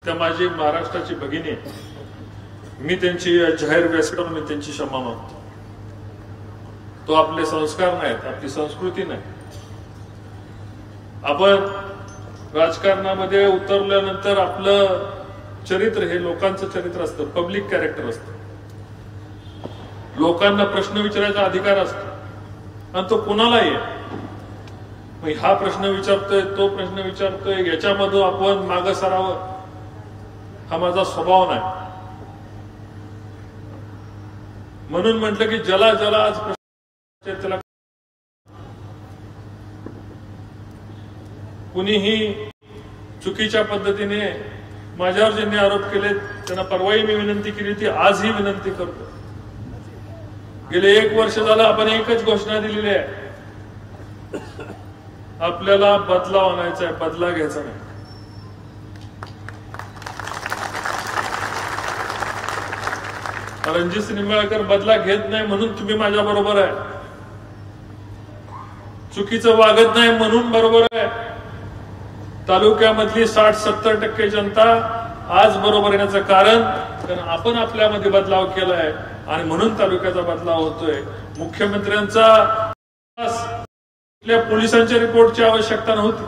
त्या माझी महाराष्ट्राची भगिनी आहे, मी त्यांची जाहीर व्यासपीठावर मी त्यांची क्षमा मागतो. तो आपले संस्कार नाहीत, आपली संस्कृती नाही. आपण राजकारणामध्ये उतरल्यानंतर आपलं चरित्र हे लोकांचं चरित्र असतं, पब्लिक कॅरेक्टर असतं. लोकांना प्रश्न विचारायचा अधिकार असतो आणि तो कोणालाही आहे. मग हा प्रश्न विचारतोय, तो प्रश्न विचारतोय, याच्यामध्ये आपण मागं सरावं हा माझा स्वभाव नाही. म्हणून म्हटलं की ज्याला आज प्रश्न त्याला कुणीही चुकीच्या पद्धतीने माझ्यावर ज्यांनी आरोप केले त्यांना परवाही मी विनंती केली होती, आजही विनंती करतो. गेले 1 वर्ष झालं आपण एकच घोषणा दिलेली आहे, आपल्याला बदला आणायचा आहे, बदला घ्यायचा नाही. रणजित निंबाळकर बदला घेत नाही म्हणून तुम्ही माझ्या बरोबर आहे, चुकीचं वागत नाही म्हणून बरोबर आहे. तालुक्यामधली 60-70% जनता आज बरोबर येण्याचं कारण आपण आपल्यामध्ये बदलाव केलाय आणि म्हणून तालुक्याचा बदलाव होतोय. मुख्यमंत्र्यांचा पोलिसांच्या रिपोर्टची आवश्यकता नव्हती.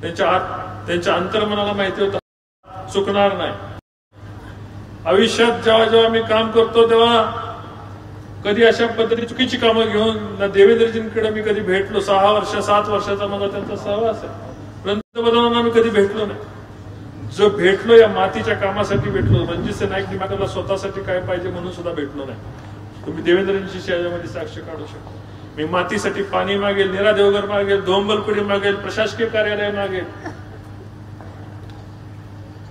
त्यांच्या अंतर्मनाला माहिती होतं चुकणार नाही. आयुष्यात जेव्हा मी काम करतो तेव्हा कधी अशा पद्धतीने चुकीची कामं घेऊन ना देवेंद्रजींकडे मी कधी भेटलो. 6 वर्ष 7 वर्षाचा माझा त्यांचा सहवास आहे. पंतप्रधानांना मी कधी भेटलो नाही. जो भेटलो या मातीच्या कामासाठी भेटलो. रणजित नाईक निंबाळकरला स्वतःसाठी काय पाहिजे म्हणून सुद्धा भेटलो नाही. तुम्ही देवेंद्रजींची याच्यामध्ये साक्ष काढू शकता. मी मातीसाठी पाणी मागेल, नीरा देवघर मागेल, धोंबलपुरी मागेल, प्रशासकीय कार्यालय मागेल,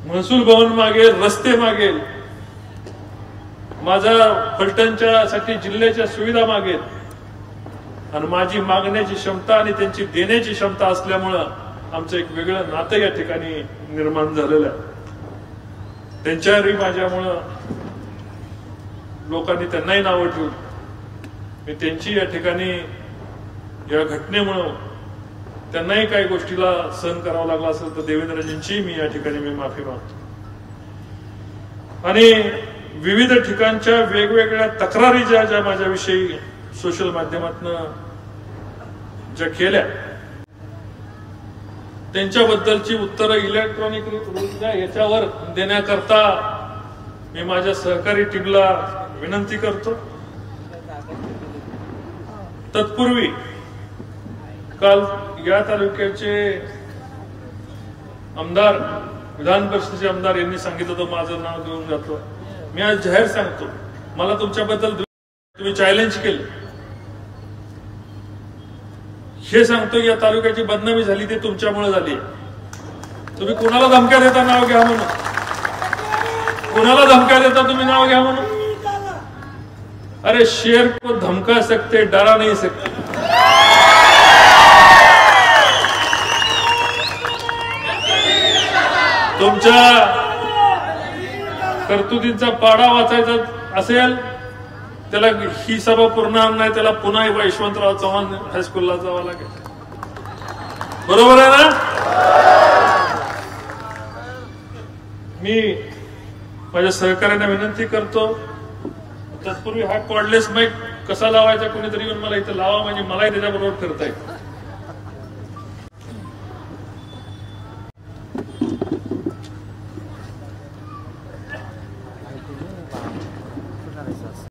महसूल भवन मागेल, रस्ते मागेल, माझा फलटणच्या साठी जिल्ह्याच्या सुविधा मागेल. आणि माझी मागण्याची क्षमता आणि त्यांची देण्याची क्षमता असल्यामुळं आमचं एक वेगळं नातं या ठिकाणी निर्माण झालेलं आहे. त्यांच्यावरही माझ्यामुळं लोकांनी त्यांनाही नावं ठेवून मी त्यांची या ठिकाणी या घटनेमुळं त्यांनाही काही गोष्टीला सहन करावं लागला असेल तर देवेंद्रजींची मी या ठिकाणी मी माफी मागतो. आणि विविध ठिकाणच्या वेगवेगळ्या तक्रारी ज्या माझ्याविषयी सोशल माध्यमातून ज्या केल्या त्यांच्याबद्दलची उत्तरं इलेक्ट्रॉनिक याच्यावर देण्याकरता मी माझ्या सहकारी टीमला विनंती करतो. तत्पूर्वी काल या तालुक्याचे आमदार, विधान परिषदेचे आमदार यांनी सांगितलं होतं माझं नाव देऊन जातो. मी आज जाहीर सांगतो, मला तुमच्याबद्दल तुम्ही चॅलेंज केलं हे सांगतो. या तालुक्याची बदनामी झाली ते तुमच्यामुळे झाली. तुम्ही कुणाला धमक्या देता नाव घ्या म्हणून, कुणाला धमक्या देता तुम्ही नाव घ्या म्हणून. अरे शेर को धमका सकते, डरा नहीं सकते. तुमच्या कर्तुतींचा पाडा वाचायचा असेल त्याला ही सभा पूर्ण नाही, त्याला पुन्हा यशवंतराव चव्हाण हायस्कूलला जावं लागेल. बरोबर आहे ना. मी माझ्या सहकार्यांना विनंती करतो, तत्पूर्वी हा कॉर्डलेस माईक कसा लावायचा कोणीतरी येऊन मला इथं लावा, म्हणजे मलाही त्याच्याबरोबर फिरता येईल.